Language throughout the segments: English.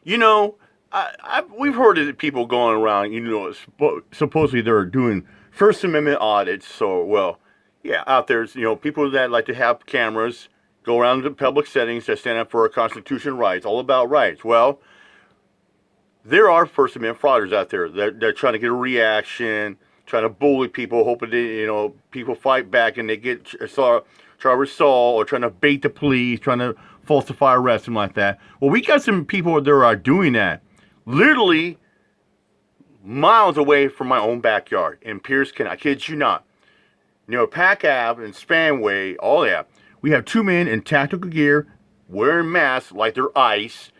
You know, we've heard of people going around, supposedly they're doing First Amendment audits. So, well, yeah, out there's, people that like to have cameras, go around to public settings that stand up for our Constitution rights, all about rights. Well, there are First Amendment frauders out there. They're trying to get a reaction, trying to bully people, hoping that, people fight back and they get charged with assault or trying to bait the police, trying to falsify arrests, something like that. Well, we got some people that are doing that literally miles away from my own backyard in Pierce County. I kid you not. Pack Ave and Spanaway, all that. We have two men in tactical gear, wearing masks like they're ICE,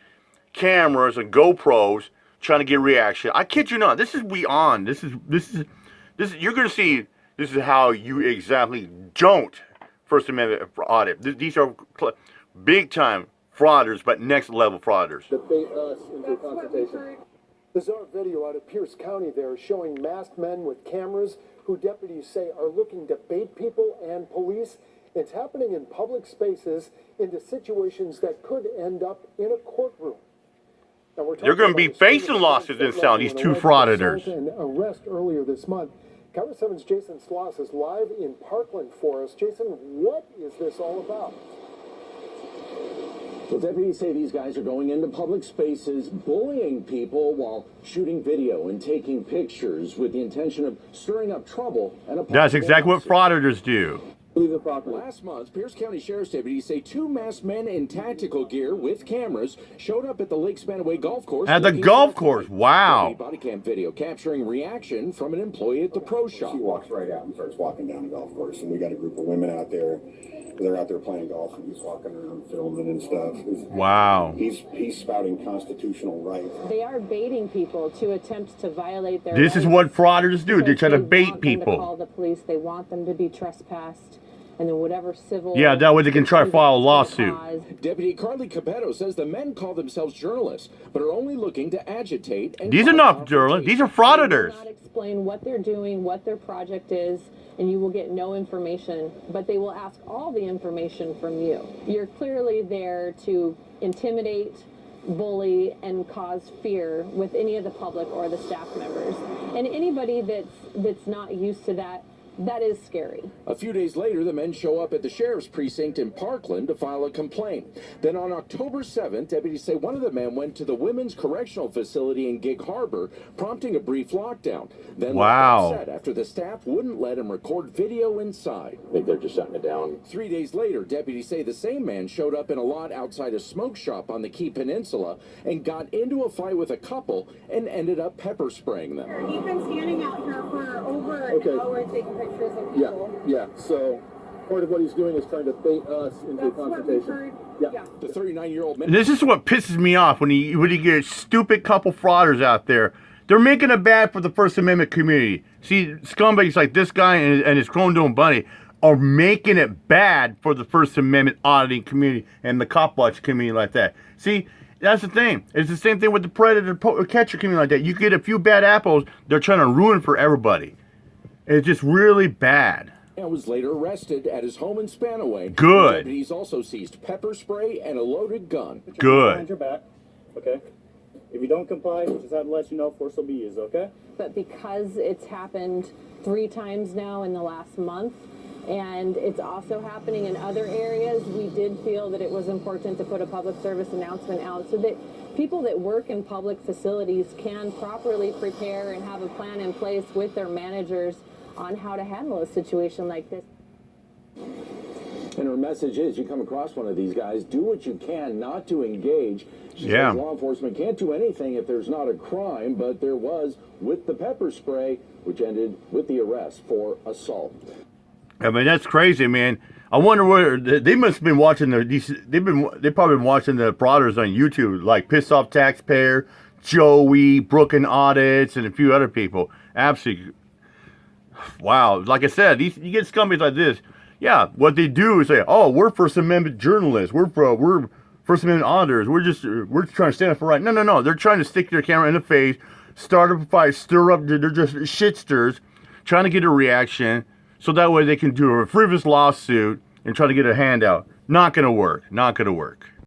cameras and GoPros, trying to get reaction. I kid you not. This is beyond. This is. You're going to see. This is how you exactly don't First Amendment audit. These are big time frauders, but next level frauders. Debate us into consultation. Bizarre video out of Pierce County there showing masked men with cameras who deputies say are looking to bait people and police. It's happening in public spaces into situations that could end up in a courtroom. They're going to be facing lawsuits in town, these two frauditors. An arrest earlier this month. Camera 7's Jason Sloss is live in Parkland for us. Jason, what is this all about? Well, deputies say these guys are going into public spaces, bullying people while shooting video and taking pictures with the intention of stirring up trouble. That's exactly what frauditors do. Last month, Pierce County Sheriff's deputies say two masked men in tactical gear with cameras showed up at the Lake Spanaway golf course. At the golf course, wow. Body cam video capturing reaction from an employee at the pro shop. He walks right out and starts walking down the golf course, and we got a group of women out there. They're out there playing golf, and he's walking around filming and stuff. Wow. He's spouting constitutional rights. They are baiting people to attempt to violate their rights. This is what frauders do. They try to bait people. They call the police. They want them to be trespassed. And then whatever civil... Yeah, that way they can try to file a lawsuit. Deputy Carly Capetto says the men call themselves journalists, but are only looking to agitate. And these are not journalists. These are frauditors. They will not explain what they're doing, what their project is, and you will get no information. But they will ask all the information from you. You're clearly there to intimidate, bully, and cause fear with any of the public or the staff members. And anybody that's not used to that, that is scary. A few days later, the men show up at the sheriff's precinct in Parkland to file a complaint. Then on October 7th, deputies say one of the men went to the women's correctional facility in Gig Harbor, prompting a brief lockdown. Then wow. Upset after the staff wouldn't let him record video inside. I think they're just shutting it down. 3 days later, deputies say the same man showed up in a lot outside a smoke shop on the Key Peninsula and got into a fight with a couple and ended up pepper spraying them. He's been standing out here for over an hour taking pictures of people. Yeah. So part of what he's doing is trying to bait us into confrontation. Yeah. The 39-year-old man. This is what pisses me off when you get stupid couple frauders out there. They're making it bad for the First Amendment community. See, scumbags like this guy and his clone doing buddy are making it bad for the First Amendment auditing community and the cop watch community like that. See, that's the thing. It's the same thing with the predator catcher community like that. You get a few bad apples, they're trying to ruin for everybody. It's just really bad. And was later arrested at his home in Spanaway. Good. Deputies also seized pepper spray and a loaded gun. Good. Behind your back, okay? If you don't comply, we just have to let you know force will be used, okay? But because it's happened 3 times now in the last month, and it's also happening in other areas, we did feel that it was important to put a public service announcement out so that people that work in public facilities can properly prepare and have a plan in place with their managers on how to handle a situation like this. And her message is, you come across one of these guys, do what you can not to engage. She Yeah. says law enforcement can't do anything if there's not a crime, but there was with the pepper spray, which ended with the arrest for assault. I mean, that's crazy, man. I wonder where they must have been watching they've probably been watching the frauders on YouTube, like Pissed Off Taxpayer, Joey, Brooklyn Audits, and a few other people. Absolutely. Wow. Like I said, you get scumbags like this. Yeah, what they do is say, "Oh, we're First Amendment journalists. We're First Amendment auditors. We're trying to stand up for right." No. They're trying to stick their camera in the face, start up a fight, stir up. They're just shitsters, trying to get a reaction, so that way they can do a frivolous lawsuit and try to get a handout. Not gonna work. Not gonna work.